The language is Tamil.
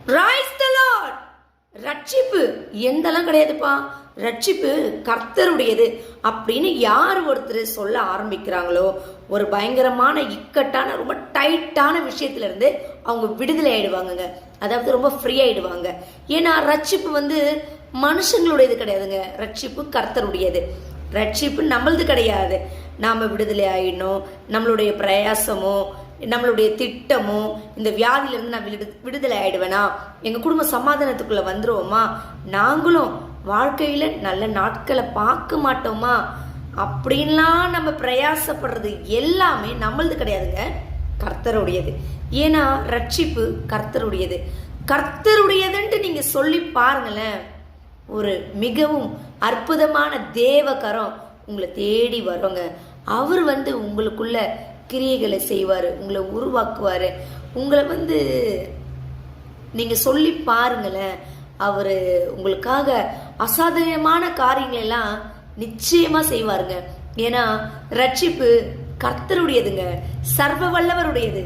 Praise the Lord. ரட்சிப்பு எந்தெல்லாம் கிடையாதுப்பா, ரட்சிப்பு கர்த்தருடையது அப்படின்னு யார் ஒருத்தர் சொல்ல ஆரம்பிக்கிறாங்களோ ஒரு பயங்கரமான இக்கட்டான ரொம்ப டைட்டான விஷயத்துல இருந்து அவங்க விடுதலை ஆயிடுவாங்க. அதாவது ரொம்ப ஃப்ரீ ஆயிடுவாங்க. ஏன்னா ரட்சிப்பு மனுஷங்களுடையது கிடையாதுங்க, ரட்சிப்பு கர்த்தருடையது. ரட்சிப்பு நம்மளது கிடையாது. நாம விடுதலை ஆயிடணும், நம்மளுடைய பிரயாசமோ நம்மளுடைய திட்டமோ இந்த வியாதியிலிருந்து நான் விடுதலை ஆயிடுவேனா, எங்க குடும்ப சமாதானத்துக்குள்ள வந்துருவோமா, நாங்களும் வாழ்க்கையில நல்ல நாட்களை பார்க்க மாட்டோமா அப்படின்லாம் நம்ம பிரயாசப்படுறது எல்லாமே நம்மளது கிடையாதுங்க, கர்த்தருடையது. ஏன்னா ரட்சிப்பு கர்த்தருடையது. கர்த்தருடையதுன்ட்டு நீங்க சொல்லி பாருங்களேன், ஒரு மிகவும் அற்புதமான தேவகரம் உங்களை தேடி வருங்க. அவர் உங்களுக்குள்ள கிரியைகளை செய்வாரு, உங்களை உருவாக்குவாரு. உங்களை நீங்க சொல்லி பாருங்களேன், அவரு உங்களுக்காக அசாதாரணமான காரியங்கள் எல்லாம் நிச்சயமா செய்வாருங்க. ஏன்னா ரட்சிப்பு கர்த்தருடையதுங்க, சர்வ வல்லவருடையது.